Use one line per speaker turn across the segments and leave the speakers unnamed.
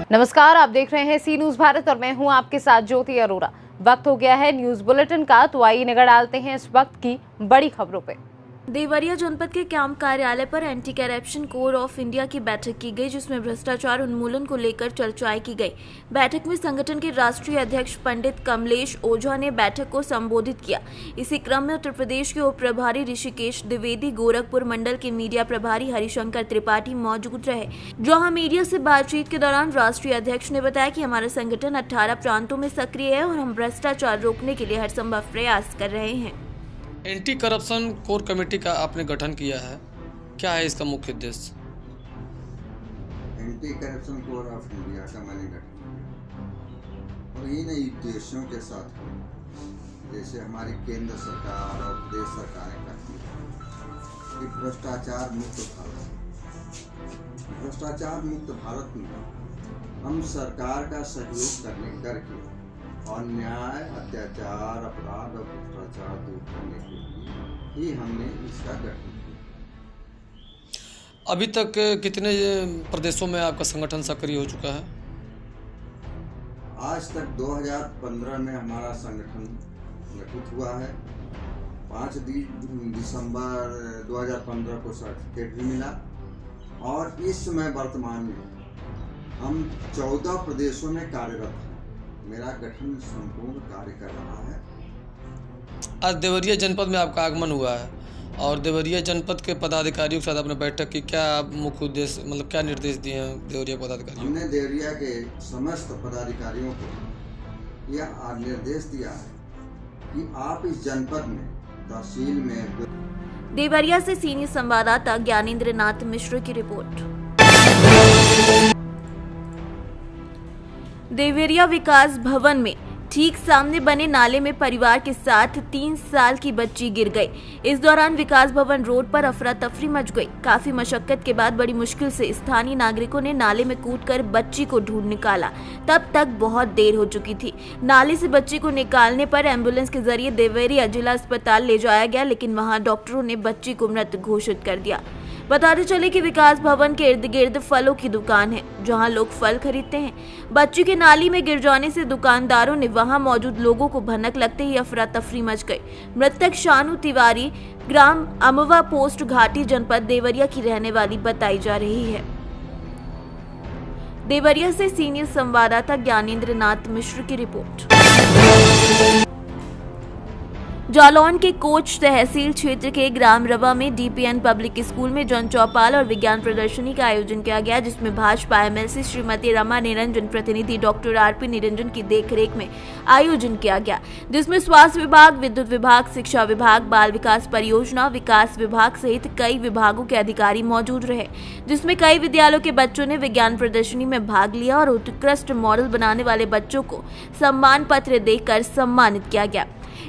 नमस्कार, आप देख रहे हैं सी न्यूज भारत और मैं हूं आपके साथ ज्योति अरोरा। वक्त हो गया है न्यूज बुलेटिन का, तो आइए नजर डालते हैं इस वक्त की बड़ी खबरों पे।
देवरिया जनपद के कैंप कार्यालय पर anti corruption core of India की बैठक की गई, जिसमें भ्रष्टाचार उन्मूलन को लेकर चर्चाएं की गई। बैठक में संगठन के राष्ट्रीय अध्यक्ष पंडित कमलेश ओझा ने बैठक को संबोधित किया। इसी क्रम में उत्तर प्रदेश के उप प्रभारी ऋषिकेश द्विवेदी, गोरखपुर मंडल के मीडिया प्रभारी हरिशंकर त्रिपाठी मौजूद रहे। जहां मीडिया से बातचीत के दौरान राष्ट्रीय अध्यक्ष ने बताया कि हमारा संगठन 18 प्रांतों में सक्रिय है और हम भ्रष्टाचार रोकने के लिए हर संभव प्रयास कर रहे हैं।
एंटी करप्शन कोर कमेटी का आपने गठन किया है, क्या है इसका मुख्य उद्देश्य?
Anti corruption core of India का मैंने गठन किया और इन उद्देश्यों के साथ जैसे हमारी केंद्र सरकार और प्रदेश सरकारें करती हैं कि भ्रष्टाचार मुक्त भारत में हम सरकार का सहयोग करके और न्याय, अत्याचार, अपराध और भ्रष्टाचार दूर करने के लिए ही हमने इसका गठन किया।
अभी तक कितने प्रदेशों में आपका संगठन सक्रिय हो चुका है?
आज तक 2015 में हमारा संगठन गठित हुआ है। 5 दिसंबर 2015 को सर्टिफिकेट भी मिला और इस समय वर्तमान में हम 14 प्रदेशों में कार्यरत हैं। मेरा गठन संपूर्ण कार्य कर रहा है।
आज देवरिया जनपद में आपका आगमन हुआ है और देवरिया जनपद के पदाधिकारियों के साथ आपने बैठक की, क्या मुख्य उद्देश्य, मतलब क्या निर्देश दिए हैं देवरिया पदाधिकारियों?
हमने देवरिया के समस्त पदाधिकारियों को यह निर्देश दिया है कि आप इस जनपद में तहसील में।
देवरिया से सीनियर संवाददाता ज्ञानेंद्र नाथ मिश्र की रिपोर्ट। देवरिया विकास भवन में ठीक सामने बने नाले में परिवार के साथ 3 साल की बच्ची गिर गई। इस दौरान विकास भवन रोड पर अफरा तफरी मच गई। काफी मशक्कत के बाद बड़ी मुश्किल से स्थानीय नागरिकों ने नाले में कूदकर बच्ची को ढूंढ निकाला। तब तक बहुत देर हो चुकी थी। नाले से बच्ची को निकालने पर एम्बुलेंस के जरिए देवरिया जिला अस्पताल ले जाया गया, लेकिन वहां डॉक्टरों ने बच्ची को मृत घोषित कर दिया। बताते चले कि विकास भवन के इर्द गिर्द फलों की दुकान है, जहां लोग फल खरीदते हैं। बच्ची के नाली में गिर जाने से दुकानदारों ने वहां मौजूद लोगों को भनक लगते ही अफरा तफरी मच गई। मृतक शानू तिवारी ग्राम अमवा पोस्ट घाटी जनपद देवरिया की रहने वाली बताई जा रही है। देवरिया से सीनियर संवाददाता ज्ञानेंद्र नाथ मिश्र की रिपोर्ट। जालौन के कोच तहसील क्षेत्र के ग्राम रवा में डीपीएन पब्लिक स्कूल में जन चौपाल और विज्ञान प्रदर्शनी का आयोजन किया गया, जिसमें भाजपा एमएलसी श्रीमती रमा निरंजन, प्रतिनिधि डॉक्टर आरपी निरंजन की देखरेख में आयोजन किया गया, जिसमें स्वास्थ्य विभाग, विद्युत विभाग, शिक्षा विभाग, बाल विकास परियोजना, विकास विभाग सहित कई विभागों के अधिकारी मौजूद रहे, जिसमें कई विद्यालयों के बच्चों ने विज्ञान प्रदर्शनी में भाग लिया और उत्कृष्ट मॉडल बनाने वाले बच्चों को सम्मान पत्र देकर सम्मानित किया गया।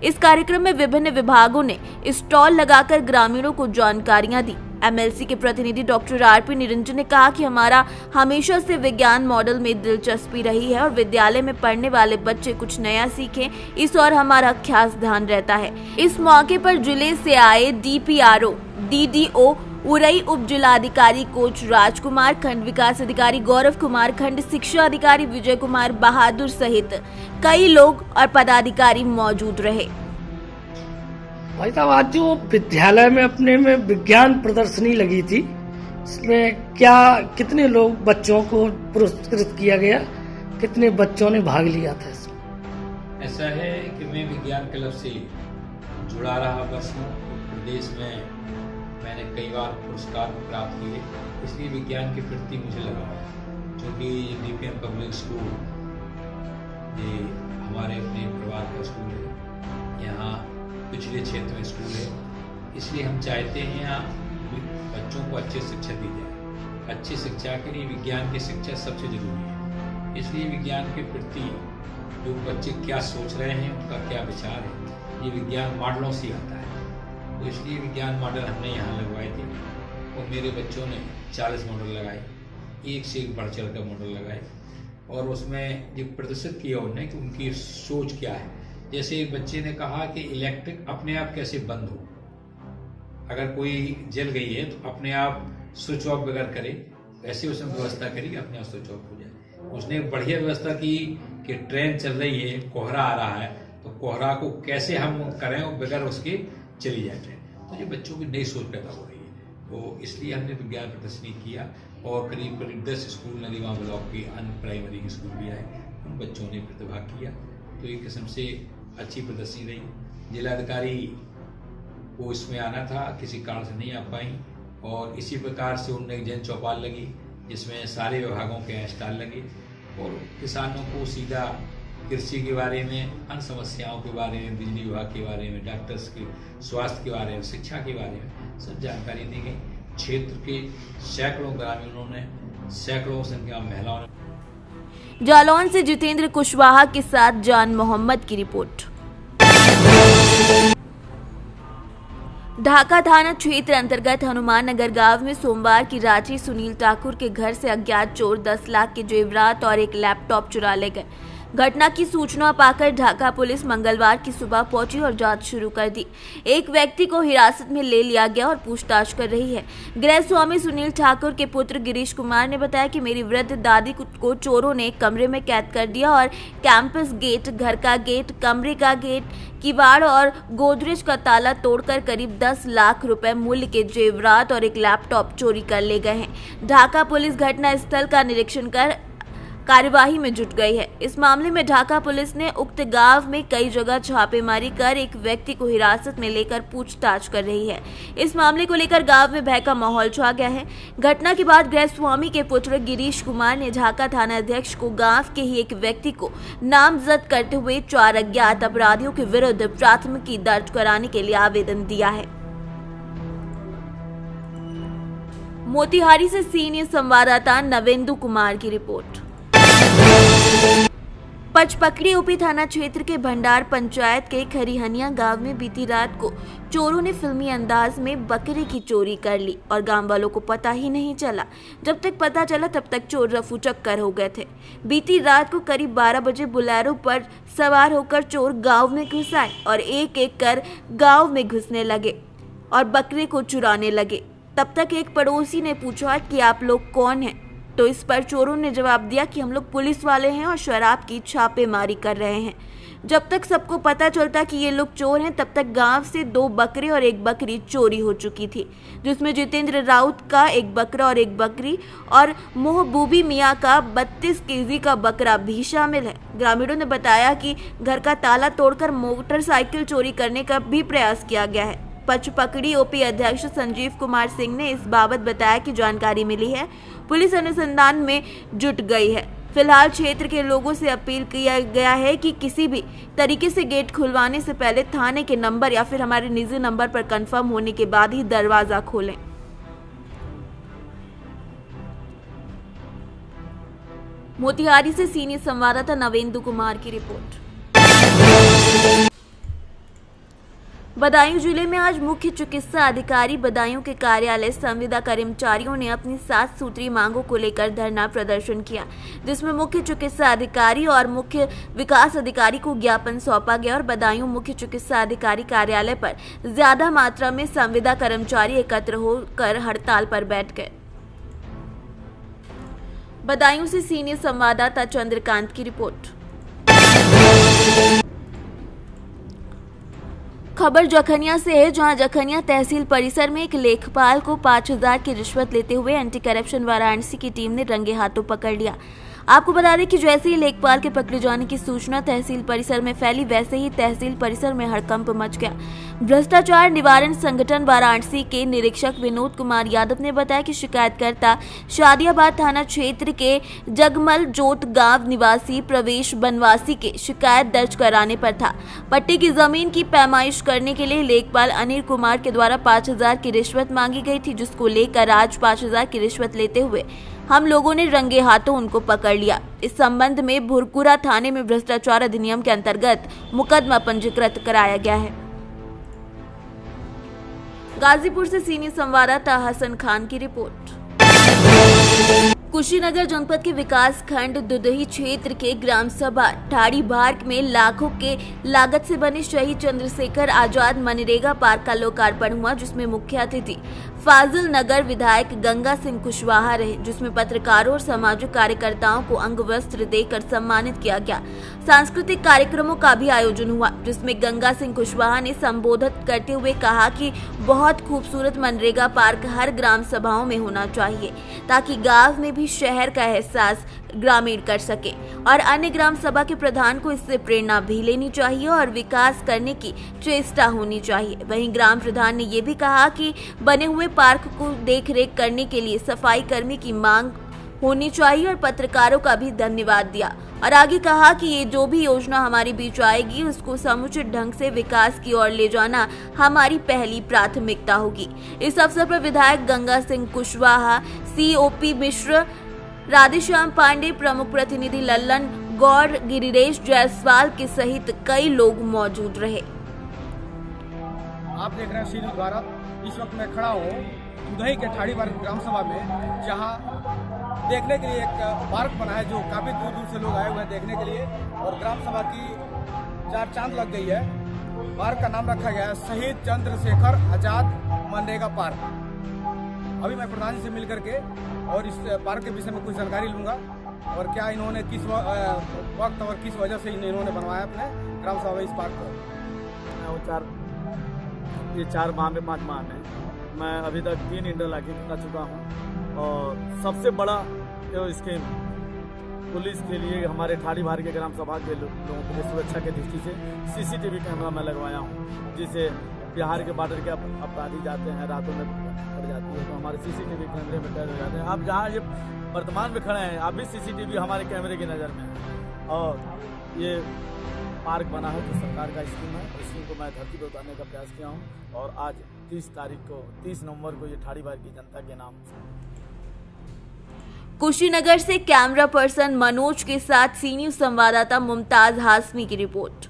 इस कार्यक्रम में विभिन्न विभागों ने स्टॉल लगाकर ग्रामीणों को जानकारियां दी। एमएलसी के प्रतिनिधि डॉक्टर आरपी निरंजन ने कहा कि हमारा हमेशा से विज्ञान मॉडल में दिलचस्पी रही है और विद्यालय में पढ़ने वाले बच्चे कुछ नया सीखें, इस और हमारा खास ध्यान रहता है। इस मौके पर जिले से आए डीपीआरओ, डीडीओ उरई, उप जिलाधिकारी कोच राजकुमार, खंड विकास अधिकारी गौरव कुमार, खंड शिक्षा अधिकारी विजय कुमार बहादुर सहित कई लोग और पदाधिकारी मौजूद रहे।
भाई साहब, आज जो विद्यालय में अपने में विज्ञान प्रदर्शनी लगी थी, इसमें कितने लोग बच्चों को पुरस्कृत किया गया, कितने बच्चों ने भाग लिया था इसमें?
ऐसा है कि मैं विज्ञान क्लब से जुड़ा रहा बरसों। प्रदेश में मैंने कई बार पुरस्कार प्राप्त किए, इसलिए विज्ञान के प्रति मुझे लगा है। क्योंकि डीपीएन पब्लिक स्कूल ये हमारे अपने परिवार का स्कूल है, यहाँ पिछले क्षेत्र में स्कूल है, इसलिए हम चाहते हैं यहाँ बच्चों को अच्छी शिक्षा दी जाए। अच्छी शिक्षा के लिए विज्ञान की शिक्षा सबसे जरूरी है, इसलिए विज्ञान के प्रति जो बच्चे क्या सोच रहे हैं, उनका क्या विचार है, ये विज्ञान मॉडलों से आता है। तो इसलिए विज्ञान मॉडल हमने यहाँ लगवाए थे और मेरे बच्चों ने 40 मॉडल लगाए, एक से एक बढ़ चढ़ कर मॉडल लगाए और उसमें जो प्रदर्शित किया उन्होंने कि उनकी सोच क्या है। जैसे एक बच्चे ने कहा कि इलेक्ट्रिक अपने आप कैसे बंद हो, अगर कोई जल गई है तो अपने आप स्विच ऑफ बगैर करे, वैसे उसने व्यवस्था करी कि अपने आप स्विच ऑफ हो जाए। उसने एक बढ़िया व्यवस्था की कि ट्रेन चल रही है, कोहरा आ रहा है, तो कोहरा को कैसे हम करें और बगैर उसके चली जाए ट्रेन। तो ये बच्चों की नई सोच पैदा हो रही है, तो इसलिए हमने विज्ञान प्रदर्शनी किया और करीब करीब 10 स्कूल नदीगांव ब्लॉक के अन्य प्राइमरी के स्कूल भी आए, उन बच्चों ने प्रतिभाग किया। तो एक किस्म से अच्छी प्रदर्शनी रही। जिलाधिकारी को इसमें आना था, किसी कारण से नहीं आ पाई, और इसी प्रकार से उनने एक जन चौपाल लगी जिसमें सारे विभागों के स्टॉल लगे और किसानों को सीधा कृषि के बारे में, अन्य समस्याओं के बारे में, बिजली विभाग के बारे में, डॉक्टर्स के स्वास्थ्य के बारे में, शिक्षा के बारे में सब जानकारी दी गई। क्षेत्र के सैकड़ों ग्रामीणों ने, सैकड़ों संख्या में महिलाओं ने।
जालौन से जितेंद्र कुशवाहा के साथ जान मोहम्मद की रिपोर्ट। ढाका थाना क्षेत्र अंतर्गत हनुमान नगर गांव में सोमवार की रात्रि सुनील ठाकुर के घर से अज्ञात चोर 10 लाख के जेवरात और एक लैपटॉप चुरा ले गए। घटना की सूचना पाकर ढाका पुलिस मंगलवार की सुबह पहुंची और जांच शुरू कर दी। एक व्यक्ति को हिरासत में ले लिया गया और पूछताछ कर रही है। गृह स्वामी सुनील ठाकुर के पुत्र गिरीश कुमार ने बताया कि मेरी वृद्ध दादी को चोरों ने कमरे में कैद कर दिया और कैंपस गेट, घर का गेट, कमरे का गेट, किवाड़ और गोदरेज का ताला तोड़कर करीब 10 लाख रुपए मूल्य के जेवरात और एक लैपटॉप चोरी कर ले गए हैं। ढाका पुलिस घटना स्थल का निरीक्षण कर कार्यवाही में जुट गई है। इस मामले में ढाका पुलिस ने उक्त गांव में कई जगह छापेमारी कर एक व्यक्ति को हिरासत में लेकर पूछताछ कर रही है। इस मामले को लेकर गांव में भय का माहौल छा गया है। घटना के बाद गृह स्वामी के पुत्र गिरीश कुमार ने ढाका थाना अध्यक्ष को गांव के ही एक व्यक्ति को नामजद करते हुए 4 अज्ञात अपराधियों के विरुद्ध प्राथमिकी दर्ज कराने के लिए आवेदन दिया है। मोतिहारी से सीनियर संवाददाता नवेंदु कुमार की रिपोर्ट। पचपकड़ी ओपी थाना क्षेत्र के भंडार पंचायत के खरीहनिया गांव में बीती रात को चोरों ने फिल्मी अंदाज में बकरे की चोरी कर ली और गांव वालों को पता ही नहीं चला। जब तक पता चला तब तक चोर रफू चक्कर हो गए थे। बीती रात को करीब 12 बजे बुलेरो पर सवार होकर चोर गांव में घुस आए और एक एक कर गांव में घुसने लगे और बकरे को चुराने लगे। तब तक एक पड़ोसी ने पूछा कि आप लोग कौन हैं, तो इस पर चोरों ने जवाब दिया कि हम लोग पुलिस वाले हैं और शराब की छापेमारी कर रहे हैं। जब तक सबको पता चलता कि ये लोग चोर हैं तब तक गांव से 2 बकरे और 1 बकरी चोरी हो चुकी थी, जिसमें जितेंद्र राउत का 1 बकरा और 1 बकरी और मोहबूबी मियाँ का 32 केजी का बकरा भी शामिल है। ग्रामीणों ने बताया कि घर का ताला तोड़कर मोटरसाइकिल चोरी करने का भी प्रयास किया गया है। पचपकड़ी ओपी अध्यक्ष संजीव कुमार सिंह ने इस बाबत बताया कि जानकारी मिली है, पुलिस अनुसंधान में जुट गई है। फिलहाल क्षेत्र के लोगों से अपील किया गया है कि किसी भी तरीके से गेट खुलवाने से पहले थाने के नंबर या फिर हमारे निजी नंबर पर कंफर्म होने के बाद ही दरवाजा खोलें। मोतिहारी से सीनियर संवाददाता नवेंदु कुमार की रिपोर्ट। बदायूं जिले में आज मुख्य चिकित्सा अधिकारी बदायूं के कार्यालय संविदा कर्मचारियों ने अपनी 7 सूत्री मांगों को लेकर धरना प्रदर्शन किया, जिसमें मुख्य चिकित्सा अधिकारी और मुख्य विकास अधिकारी को ज्ञापन सौंपा गया और बदायूं मुख्य चिकित्सा अधिकारी कार्यालय पर ज्यादा मात्रा में संविदा कर्मचारी एकत्र होकर हड़ताल पर बैठ गए। बदायूं से सीनियर संवाददाता चंद्रकांत की रिपोर्ट। खबर जखनिया से है, जहां जखनिया तहसील परिसर में एक लेखपाल को 5000 की रिश्वत लेते हुए एंटी करप्शन वाराणसी की टीम ने रंगे हाथों पकड़ लिया। आपको बता दें कि जैसे ही लेखपाल के पकड़े जाने की सूचना तहसील परिसर में फैली, वैसे ही तहसील परिसर में हड़कंप मच गया। भ्रष्टाचार निवारण संगठन वाराणसी के निरीक्षक विनोद कुमार यादव ने बताया कि शिकायतकर्ता शादियाबाद थाना क्षेत्र के जगमल जोत गांव निवासी प्रवेश बनवासी के शिकायत दर्ज कराने पर था। पट्टे की जमीन की पैमाइश करने के लिए लेखपाल अनिल कुमार के द्वारा 5000 की रिश्वत मांगी गई थी, जिसको लेकर आज 5000 की रिश्वत लेते हुए हम लोगों ने रंगे हाथों उनको पकड़ लिया। इस संबंध में भुरकुरा थाने में भ्रष्टाचार अधिनियम के अंतर्गत मुकदमा पंजीकृत कराया गया है। गाजीपुर से सीनियर संवाददाता हसन खान की रिपोर्ट। कुशीनगर जनपद के विकास खंड दुदही क्षेत्र के ग्राम सभा ठाड़ी बार्क में लाखों के लागत से बने शहीद चंद्रशेखर आजाद मनरेगा पार्क का लोकार्पण हुआ, जिसमें मुख्य अतिथि फाजिल नगर विधायक गंगा सिंह कुशवाहा रहे, जिसमें पत्रकारों और सामाजिक कार्यकर्ताओं को अंग वस्त्र देकर सम्मानित किया गया। सांस्कृतिक कार्यक्रमों का भी आयोजन हुआ, जिसमें गंगा सिंह कुशवाहा ने संबोधित करते हुए कहा कि बहुत खूबसूरत मनरेगा पार्क हर ग्राम सभाओं में होना चाहिए, ताकि गांव में भी शहर का एहसास ग्रामीण कर सके और अन्य ग्राम सभा के प्रधान को इससे प्रेरणा भी लेनी चाहिए और विकास करने की चेष्टा होनी चाहिए। वहीं ग्राम प्रधान ने ये भी कहा कि बने हुए पार्क को देखरेख करने के लिए सफाई कर्मी की मांग होनी चाहिए और पत्रकारों का भी धन्यवाद दिया और आगे कहा कि ये जो भी योजना हमारे बीच आएगी उसको समुचित ढंग से विकास की ओर ले जाना हमारी पहली प्राथमिकता होगी। इस अवसर पर विधायक गंगा सिंह कुशवाहा, COP मिश्र, राधेश्याम पांडे, प्रमुख प्रतिनिधि लल्लन गौड़, गिरिरेश जायसवाल के सहित कई लोग मौजूद रहे।
आप देख रहे हैं सीरीज भारत। इस वक्त मैं खड़ा हूँ दुदही के ठाड़ी बार्क ग्राम सभा में, जहाँ देखने के लिए एक पार्क बना है जो काफ़ी दूर दूर से लोग आए हुए हैं देखने के लिए और ग्राम सभा की 4 चांद लग गई है। पार्क का नाम रखा गया है शहीद चंद्रशेखर आजाद मनरेगा पार्क। अभी मैं प्रधान जी से मिल करके और इस पार्क के विषय में कुछ जानकारी लूँगा और क्या इन्होंने किस वक्त और किस वजह से इन्होंने बनवाया अपने ग्राम सभा में इस पार्क को।
ये 4 माह में 5 माह में मैं अभी तक 3 इंटरलॉकिंग कर चुका हूँ और सबसे बड़ा स्कीम पुलिस के लिए हमारे ठाड़ी बार्क के ग्राम सभा के लोगों की सुरक्षा की दृष्टि से CCTV कैमरा मैं लगवाया हूँ, जिससे बिहार के बॉर्डर के अपराधी जाते हैं रातों में पड़ जाती है तो हमारे CCTV कैमरे में कैद हो जाते हैं। आप जहाँ ये वर्तमान में खड़े हैं आप भी CCTV हमारे कैमरे की नज़र में है और ये पार्क बना है जो सरकार का स्कीम है। स्कीम को मैं धरती पर उतारने का प्रयास किया हूँ और आज 30 नवंबर को ये ठाड़ी बार्क की जनता के नाम।
कुशीनगर से कैमरा पर्सन मनोज के साथ सी न्यूज संवाददाता मुमताज हाशमी की रिपोर्ट।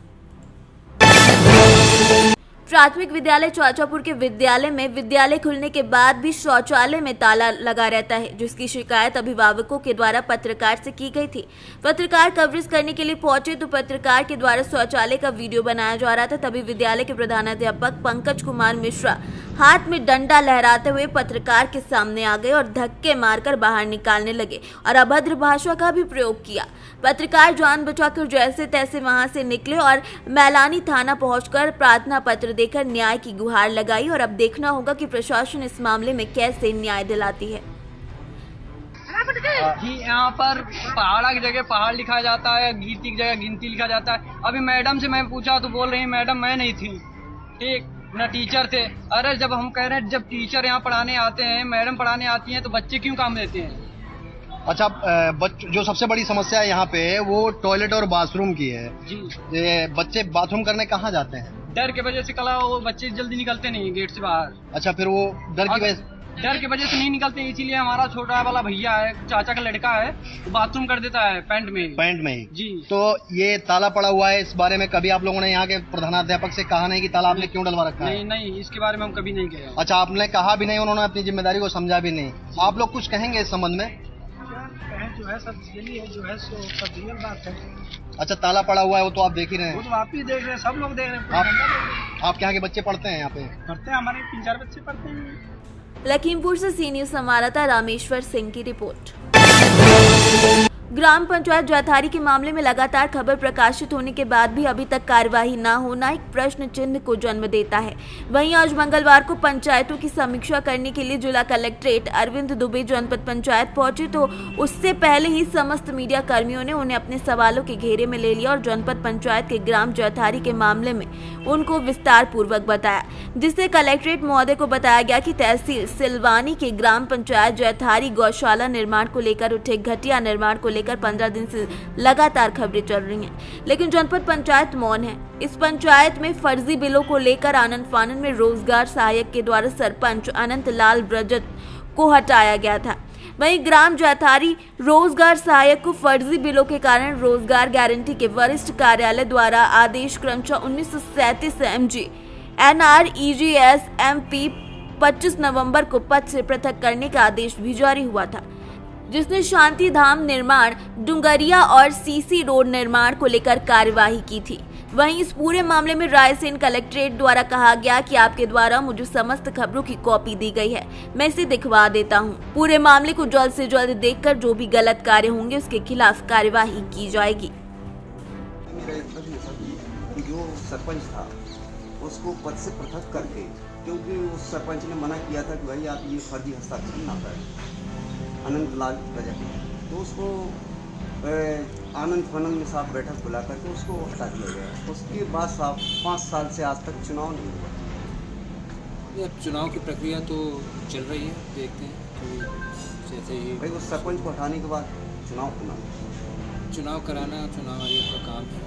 प्राथमिक विद्यालय चाचापुर के विद्यालय में विद्यालय खुलने के बाद भी शौचालय में ताला लगा रहता है, जिसकी शिकायत अभिभावकों के द्वारा पत्रकार से की गई थी। पत्रकार कवरेज करने के लिए पहुंचे तो पत्रकार के द्वारा शौचालय का वीडियो बनाया जा रहा था। तभी विद्यालय के प्रधानाध्यापक पंकज कुमार मिश्रा हाथ में डंडा लहराते हुए पत्रकार के सामने आ गए और धक्के मारकर बाहर निकालने लगे और अभद्र भाषा का भी प्रयोग किया। पत्रकार जान बचाकर जैसे तैसे वहां से निकले और मैलानी थाना पहुंचकर प्रार्थना पत्र देकर न्याय की गुहार लगाई और अब देखना होगा कि प्रशासन इस मामले में कैसे न्याय दिलाती है।
कि यहाँ पर पहाड़ा की जगह पहाड़ लिखा जाता है, गिनती की जगह गिनती लिखा जाता है। अभी मैडम से मैं पूछा तो बोल रही मैडम मैं नहीं थी, ठीक न टीचर थे। अरे जब हम कह रहे हैं जब टीचर यहाँ पढ़ाने आते हैं, मैडम पढ़ाने आती हैं तो बच्चे क्यों काम देते हैं?
अच्छा, जो सबसे बड़ी समस्या है यहाँ पे वो टॉयलेट और बाथरूम की है
जी।
बच्चे बाथरूम करने कहाँ जाते हैं?
डर के वजह से कला वो बच्चे जल्दी निकलते नहीं गेट से बाहर।
अच्छा, फिर वो डर की वजह से नहीं निकलते, इसीलिए हमारा छोटा वाला भैया है, चाचा का लड़का है, वो बाथरूम कर देता है पैंट में ही जी। तो ये ताला पड़ा हुआ है, इस बारे में कभी आप लोगों ने यहाँ के प्रधानाध्यापक से कहा नहीं कि ताला आपने क्यों डलवा रखा है?
नहीं, इसके बारे में हम कभी नहीं कहे।
अच्छा, आपने कहा भी नहीं, उन्होंने अपनी जिम्मेदारी को समझा भी नहीं। आप लोग कुछ कहेंगे इस संबंध में?
जो है सब सब रियल बात है।
अच्छा, ताला पड़ा हुआ है वो तो आप देख ही रहे हैं,
वो तो आप ही देख रहे हैं, सब लोग देख रहे हैं।
आपके यहाँ के बच्चे पढ़ते हैं यहाँ पे?
पढ़ते हैं, हमारे 3-4 बच्चे पढ़ते हैं।
लखीमपुर से सी न्यूज संवाददाता रामेश्वर सिंह की रिपोर्ट। ग्राम पंचायत जैथारी के मामले में लगातार खबर प्रकाशित होने के बाद भी अभी तक कार्यवाही न होना एक प्रश्न चिन्ह को जन्म देता है। वहीं आज मंगलवार को पंचायतों की समीक्षा करने के लिए जिला कलेक्ट्रेट अरविंद दुबे जनपद पंचायत पहुंचे तो उससे पहले ही समस्त मीडिया कर्मियों ने उन्हें अपने सवालों के घेरे में ले लिया और जनपद पंचायत के ग्राम जैथारी के मामले में उनको विस्तार पूर्वक बताया, जिससे कलेक्ट्रेट महोदय को बताया गया कि तहसील सिलवानी के ग्राम पंचायत जैथारी गौशाला निर्माण को लेकर उठे घटिया निर्माण को लेकर 15 दिन से लगातार खबरें चल रही हैं, लेकिन जनपद पंचायत मौन है। इस पंचायत में फर्जी बिलों को लेकर आनन फानन में रोजगार सहायक के द्वारा सरपंच अनंत लाल ब्रजत को हटाया गया था। वहीं ग्राम जैथारी रोजगार सहायक को फर्जी बिलों के कारण रोजगार गारंटी के वरिष्ठ कार्यालय द्वारा आदेश क्रमशः 1937 MG NREGS MP 25 नवंबर को पद से पृथक करने का आदेश भी जारी हुआ था। जिसने शांति धाम निर्माण, डुंगरिया और सीसी रोड निर्माण को लेकर कार्यवाही की थी। वहीं इस पूरे मामले में रायसेन कलेक्ट्रेट द्वारा कहा गया कि आपके द्वारा मुझे समस्त खबरों की कॉपी दी गई है, मैं इसे दिखवा देता हूं। पूरे मामले को जल्द से जल्द देखकर जो भी गलत कार्य होंगे उसके खिलाफ कार्यवाही की जाएगी।
जो सरपंच था उसको पद से पृथक करके, क्योंकि उस सरपंच ने मना किया था कि भाई आप ये फर्जी हस्ताक्षर ना करें, अनंत लाल प्रजापति, तो उसको आनंद फनंद में साहब बैठक बुला करके उसको हटा दिया गया। उसके बाद साहब 5 साल से आज तक चुनाव नहीं हुआ।
अब चुनाव की प्रक्रिया तो चल रही है, देखते हैं तो जैसे ही
भाई उस सरपंच को हटाने के बाद चुनाव
कराना चुनाव आयोग का काम है।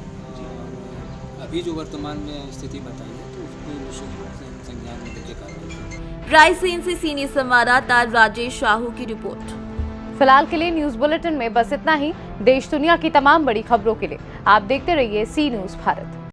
अभी जो वर्तमान में स्थिति बताई है तो उसको निश्चित रूप से संज्ञान में लेकर कार्रवाई।
रायसेन से सीनियर संवाददाता राजेश साहू की रिपोर्ट।
फिलहाल के लिए न्यूज बुलेटिन में बस इतना ही। देश दुनिया की तमाम बड़ी खबरों के लिए आप देखते रहिए सी न्यूज भारत।